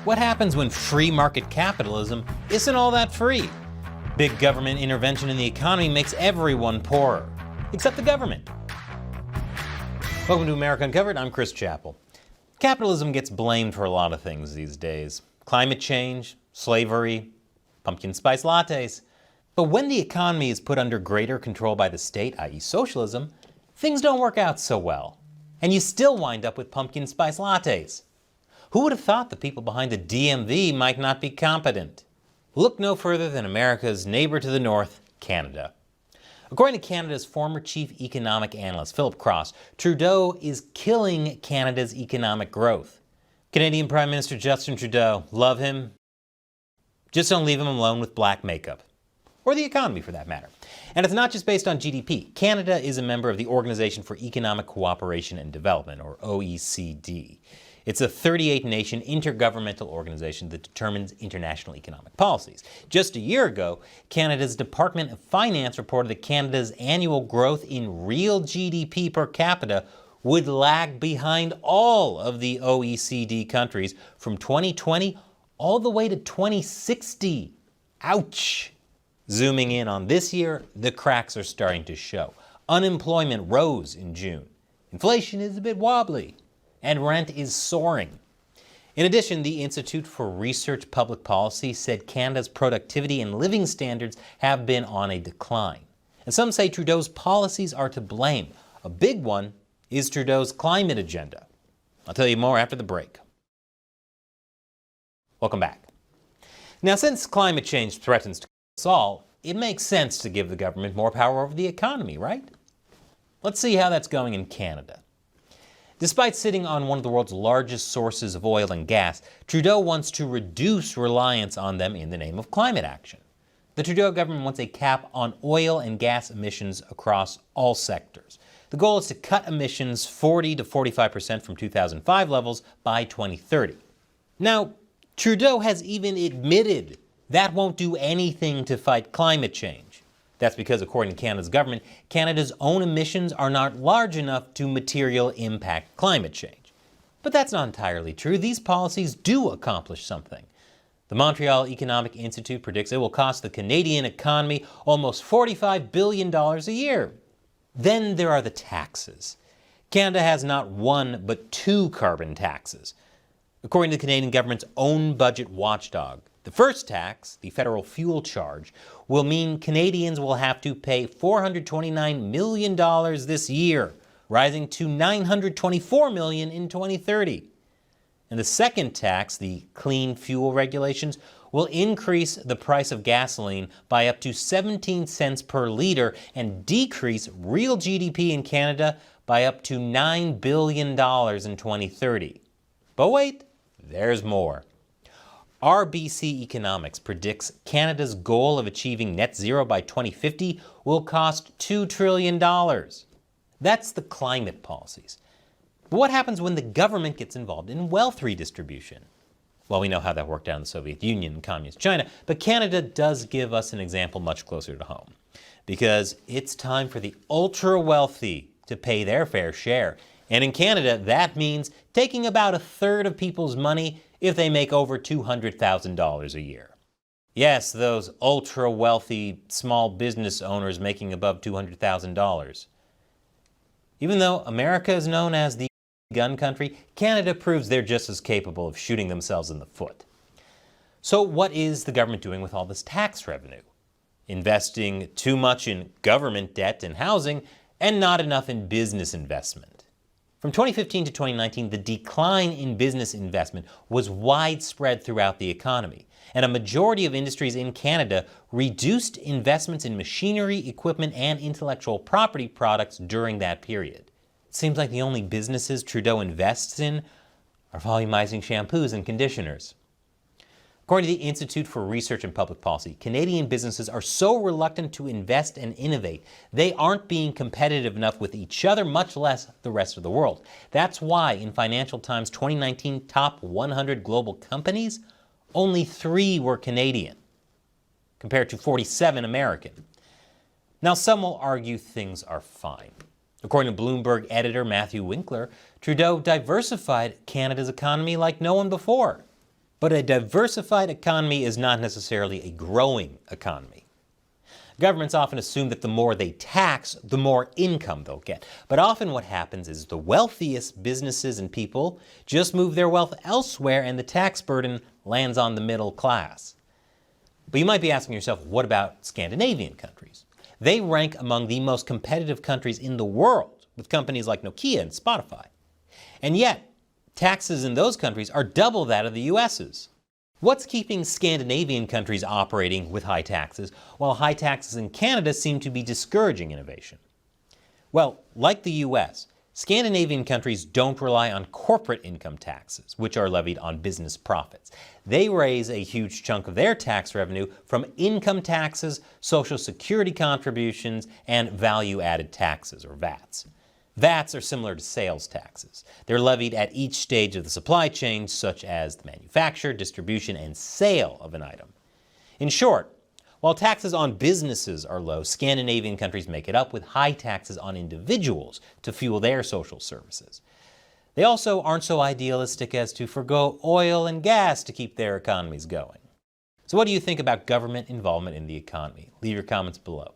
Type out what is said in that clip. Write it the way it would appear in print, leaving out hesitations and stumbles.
What happens when free market capitalism isn't all that free? Big government intervention in the economy makes everyone poorer, except the government. Welcome to America Uncovered. I'm Chris Chappell. Capitalism gets blamed for a lot of things these days. Climate change, slavery, pumpkin spice lattes. But when the economy is put under greater control by the state, i.e. socialism, things don't work out so well. And you still wind up with pumpkin spice lattes. Who would have thought the people behind the DMV might not be competent? Look no further than America's neighbor to the north, Canada. According to Canada's former chief economic analyst, Philip Cross, Trudeau is killing Canada's economic growth. Canadian Prime Minister Justin Trudeau, love him. Just don't leave him alone with black makeup. Or the economy, for that matter. And it's not just based on GDP. Canada is a member of the Organization for Economic Cooperation and Development, or OECD. It's a 38-nation intergovernmental organization that determines international economic policies. Just a year ago, Canada's Department of Finance reported that Canada's annual growth in real GDP per capita would lag behind all of the OECD countries from 2020 all the way to 2060. Ouch! Zooming in on this year, the cracks are starting to show. Unemployment rose in June. Inflation is a bit wobbly. And rent is soaring. In addition, the Institute for Research Public Policy said Canada's productivity and living standards have been on a decline. And some say Trudeau's policies are to blame. A big one is Trudeau's climate agenda. I'll tell you more after the break. Welcome back. Now, since climate change threatens to kill us all, it makes sense to give the government more power over the economy, right? Let's see how that's going in Canada. Despite sitting on one of the world's largest sources of oil and gas, Trudeau wants to reduce reliance on them in the name of climate action. The Trudeau government wants a cap on oil and gas emissions across all sectors. The goal is to cut emissions 40 to 45% from 2005 levels by 2030. Now, Trudeau has even admitted that won't do anything to fight climate change. That's because, according to Canada's government, Canada's own emissions are not large enough to materially impact climate change. But that's not entirely true. These policies do accomplish something. The Montreal Economic Institute predicts it will cost the Canadian economy almost $45 billion a year. Then there are the taxes. Canada has not one, but two carbon taxes. According to the Canadian government's own budget watchdog, the first tax, the federal fuel charge, will mean Canadians will have to pay $429 million this year, rising to $924 million in 2030. And the second tax, the clean fuel regulations, will increase the price of gasoline by up to 17 cents per liter and decrease real GDP in Canada by up to $9 billion in 2030. But wait, there's more. RBC Economics predicts Canada's goal of achieving net zero by 2050 will cost $2 trillion. That's the climate policies. But what happens when the government gets involved in wealth redistribution? Well, we know how that worked out in the Soviet Union and Communist China, but Canada does give us an example much closer to home. Because it's time for the ultra-wealthy to pay their fair share. And in Canada, that means taking about a third of people's money if they make over $200,000 a year. Yes, those ultra-wealthy small business owners making above $200,000. Even though America is known as the gun country, Canada proves they're just as capable of shooting themselves in the foot. So what is the government doing with all this tax revenue? Investing too much in government debt and housing and not enough in business investment. From 2015 to 2019, the decline in business investment was widespread throughout the economy, and a majority of industries in Canada reduced investments in machinery, equipment, and intellectual property products during that period. It seems like the only businesses Trudeau invests in are volumizing shampoos and conditioners. According to the Institute for Research and Public Policy, Canadian businesses are so reluctant to invest and innovate, they aren't being competitive enough with each other, much less the rest of the world. That's why in Financial Times' 2019 Top 100 Global Companies, only 3 were Canadian, compared to 47 American. Now, some will argue things are fine. According to Bloomberg editor Matthew Winkler, Trudeau diversified Canada's economy like no one before. But a diversified economy is not necessarily a growing economy. Governments often assume that the more they tax, the more income they'll get. But often what happens is the wealthiest businesses and people just move their wealth elsewhere and the tax burden lands on the middle class. But you might be asking yourself, what about Scandinavian countries? They rank among the most competitive countries in the world, with companies like Nokia and Spotify. And yet, taxes in those countries are double that of the US's. What's keeping Scandinavian countries operating with high taxes, while high taxes in Canada seem to be discouraging innovation? Well, like the US, Scandinavian countries don't rely on corporate income taxes, which are levied on business profits. They raise a huge chunk of their tax revenue from income taxes, social security contributions, and value-added taxes, or VATs. VATs are similar to sales taxes. They're levied at each stage of the supply chain, such as the manufacture, distribution, and sale of an item. In short, while taxes on businesses are low, Scandinavian countries make it up with high taxes on individuals to fuel their social services. They also aren't so idealistic as to forgo oil and gas to keep their economies going. So what do you think about government involvement in the economy? Leave your comments below.